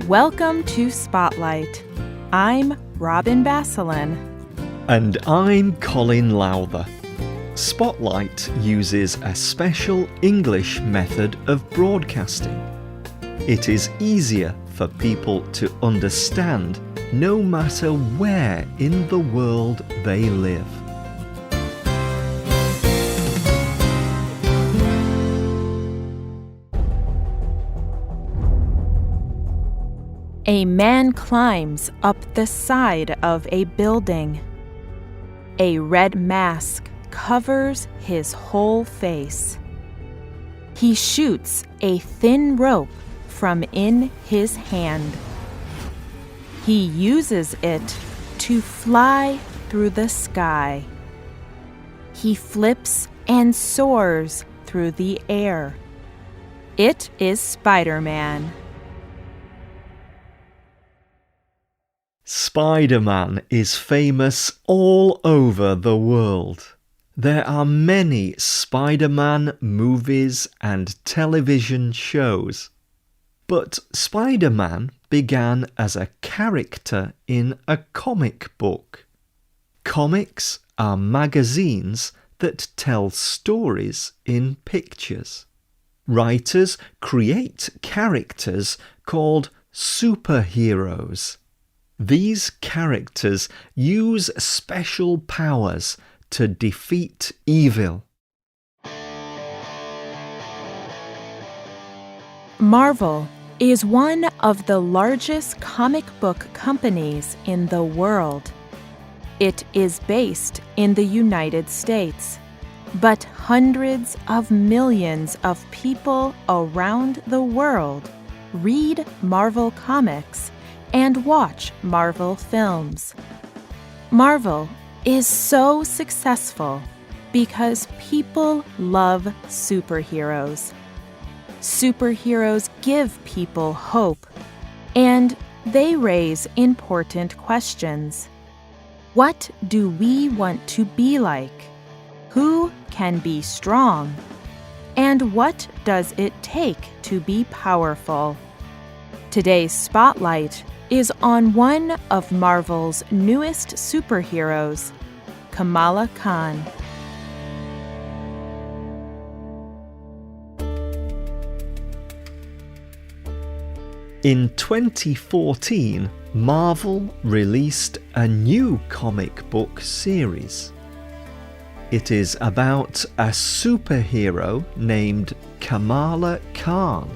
Welcome to Spotlight. I'm Robin Basselin. And I'm Colin Lowther. Spotlight uses a special English method of broadcasting. It is easier for people to understand no matter where in the world they live. A man climbs up the side of a building. A red mask covers his whole face. He shoots a thin rope from in his hand. He uses it to fly through the sky. He flips and soars through the air. It is SpiderMan. SpiderMan is famous all over the world. There are many SpiderMan movies and television shows. But SpiderMan began as a character in a comic book. Comics are magazines that tell stories in pictures. Writers create characters called superheroes. These characters use special powers to defeat evil. Marvel is one of the largest comic book companies in the world. It is based in the United States, but hundreds of millions of people around the world read Marvel comics and watch Marvel films. Marvel is so successful because people love superheroes. Superheroes give people hope, and they raise important questions. What do we want to be like? Who can be strong? And what does it take to be powerful? Today's Spotlight is on one of Marvel's newest superheroes, Kamala Khan. In 2014, Marvel released a new comic book series. It is about a superhero named Kamala Khan.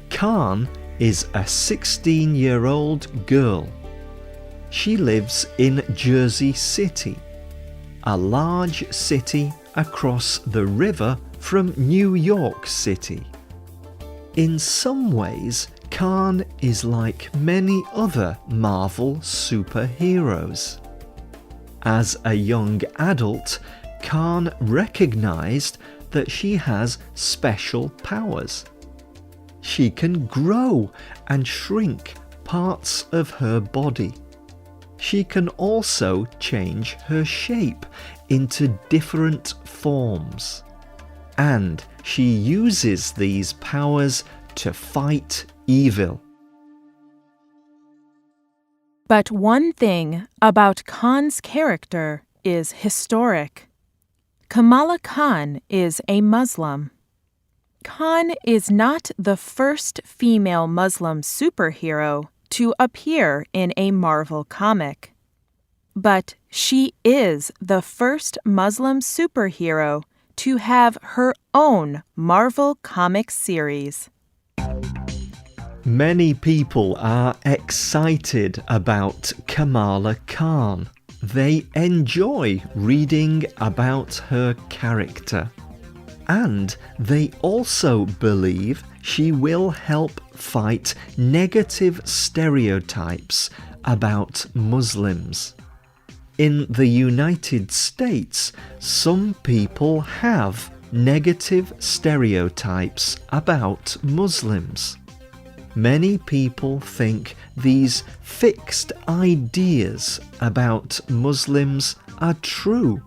Khan is a 16-year-old girl. She lives in Jersey City, a large city across the river from New York City. In some ways, Khan is like many other Marvel superheroes. As a young adult, Khan recognized that she has special powers. She can grow and shrink parts of her body. She can also change her shape into different forms. And she uses these powers to fight evil. But one thing about Khan's character is historic. Kamala Khan is a Muslim. Khan is not the first female Muslim superhero to appear in a Marvel comic. But she is the first Muslim superhero to have her own Marvel comic series. Many people are excited about Kamala Khan. They enjoy reading about her character. And they also believe she will help fight negative stereotypes about Muslims. In the United States, some people have negative stereotypes about Muslims. Many people think these fixed ideas about Muslims are true.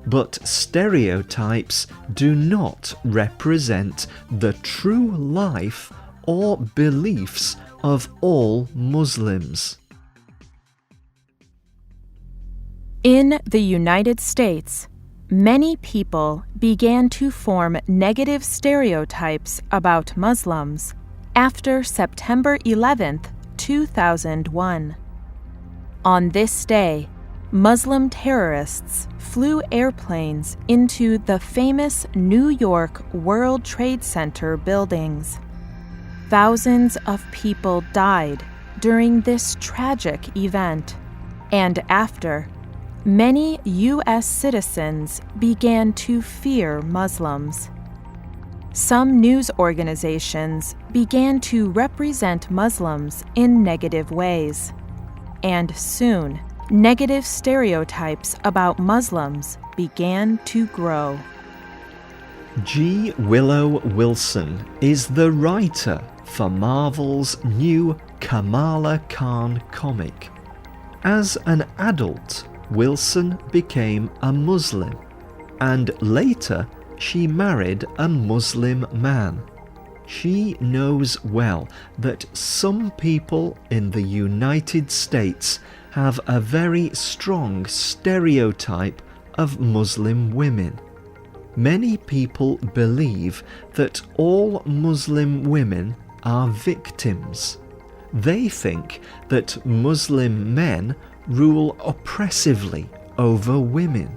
But stereotypes do not represent the true life or beliefs of all Muslims. In the United States, many people began to form negative stereotypes about Muslims after September 11, 2001. On this day, Muslim terrorists flew airplanes into the famous New York World Trade Center buildings. Thousands of people died during this tragic event, and after, many U.S. citizens began to fear Muslims. Some news organizations began to represent Muslims in negative ways, and soon, negative stereotypes about Muslims began to grow. G. Willow Wilson is the writer for Marvel's new Kamala Khan comic. As an adult, Wilson became a Muslim, and later she married a Muslim man. She knows well that some people in the United States have a very strong stereotype of Muslim women. Many people believe that all Muslim women are victims. They think that Muslim men rule oppressively over women.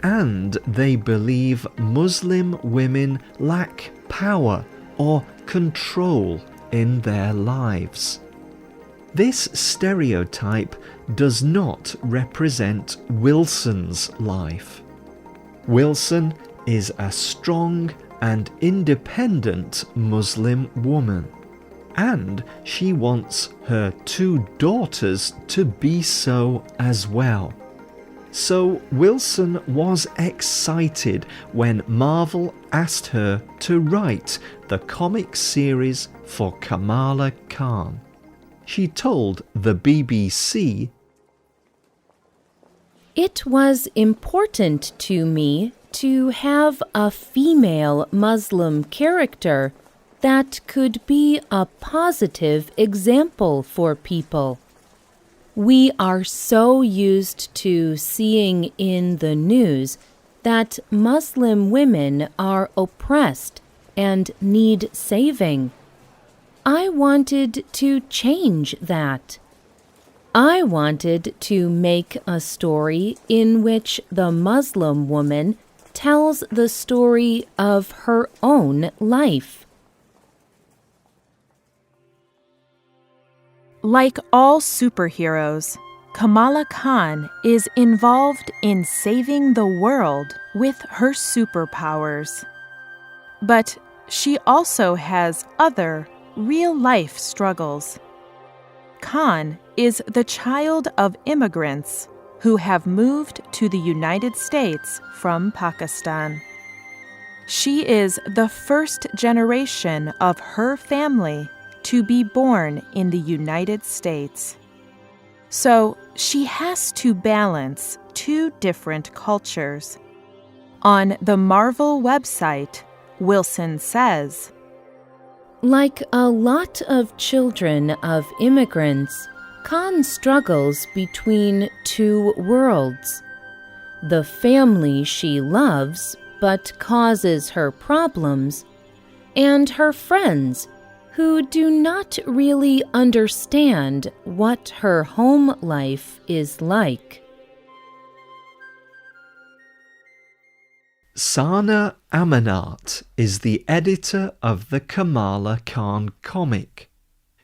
And they believe Muslim women lack power or control in their lives. This stereotype does not represent Wilson's life. Wilson is a strong and independent Muslim woman, and she wants her 2 daughters to be so as well. So Wilson was excited when Marvel asked her to write the comic series for Kamala Khan. She told the BBC, "It was important to me to have a female Muslim character that could be a positive example for people. We are so used to seeing in the news that Muslim women are oppressed and need saving. I wanted to change that. I wanted to make a story in which the Muslim woman tells the story of her own life." Like all superheroes, Kamala Khan is involved in saving the world with her superpowers. But she also has other, real-life struggles. Khan is the child of immigrants who have moved to the United States from Pakistan. She is the first generation of her family to be born in the United States. So she has to balance 2 different cultures. On the Marvel website, Wilson says, Like a lot of children of immigrants, Khan struggles between 2 worlds. The family she loves but causes her problems, and her friends who do not really understand what her home life is like. Sana Amanat is the editor of the Kamala Khan comic.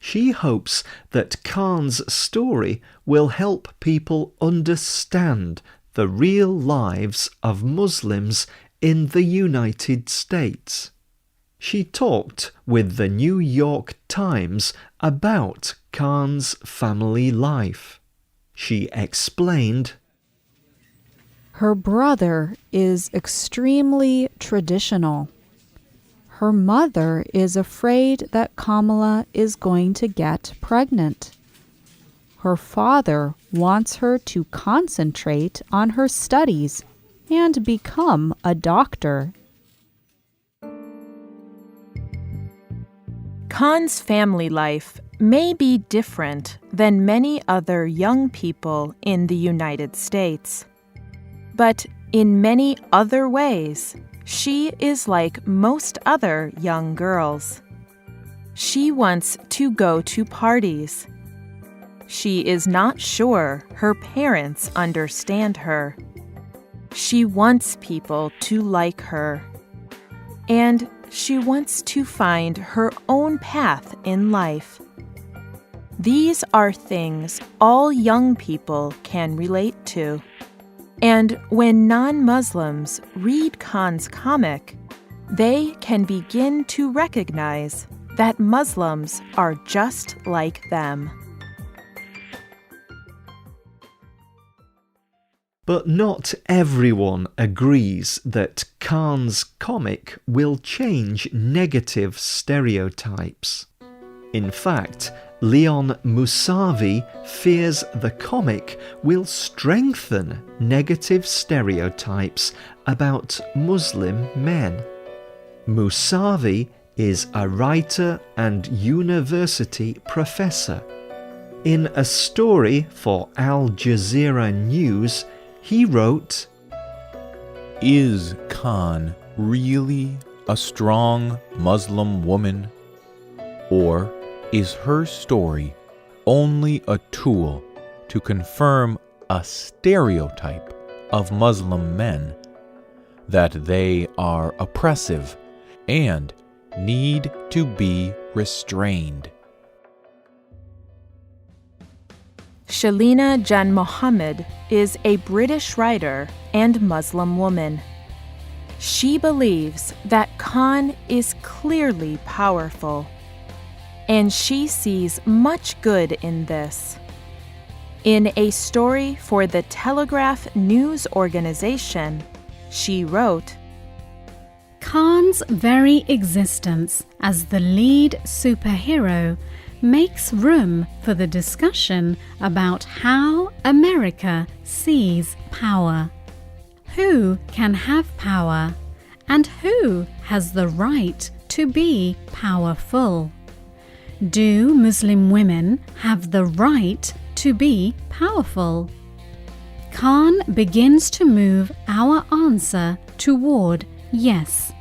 She hopes that Khan's story will help people understand the real lives of Muslims in the United States. She talked with the New York Times about Khan's family life. She explained, Her brother is extremely traditional. Her mother is afraid that Kamala is going to get pregnant. Her father wants her to concentrate on her studies and become a doctor. Khan's family life may be different than many other young people in the United States. But in many other ways, she is like most other young girls. She wants to go to parties. She is not sure her parents understand her. She wants people to like her. And she wants to find her own path in life. These are things all young people can relate to. And when non-Muslims read Khan's comic, they can begin to recognize that Muslims are just like them. But not everyone agrees that Khan's comic will change negative stereotypes. In fact, Leon Mousavi fears the comic will strengthen negative stereotypes about Muslim men. Mousavi is a writer and university professor. In a story for Al Jazeera News, he wrote, "Is Khan really a strong Muslim woman? Or is her story only a tool to confirm a stereotype of Muslim men, that they are oppressive and need to be restrained?" Shabana Jan Mohammed is a British writer and Muslim woman. She believes that Khan is clearly powerful, and she sees much good in this. In a story for the Telegraph news organization, she wrote, Khan's very existence as the lead superhero makes room for the discussion about how America sees power. Who can have power, and who has the right to be powerful? Do Muslim women have the right to be powerful? Khan begins to move our answer toward yes.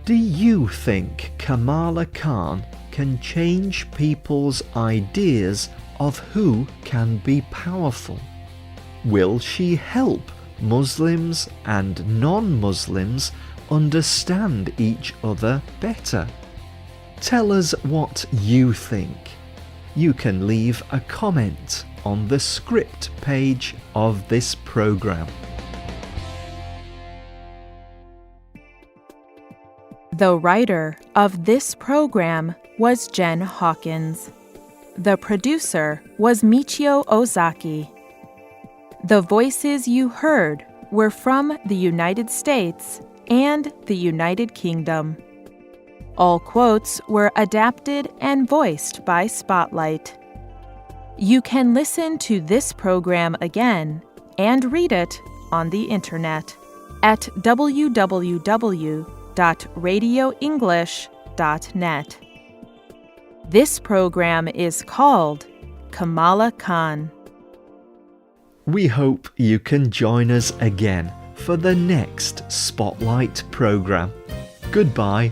Do you think Kamala Khan can change people's ideas of who can be powerful? Will she help Muslims and non-Muslims understand each other better? Tell us what you think. You can leave a comment on the script page of this program. The writer of this program was Jen Hawkins. The producer was Michio Ozaki. The voices you heard were from the United States and the United Kingdom. All quotes were adapted and voiced by Spotlight. You can listen to this program again and read it on the internet at www.radioenglish.net. This program is called Kamala Khan. We hope you can join us again for the next Spotlight program. Goodbye.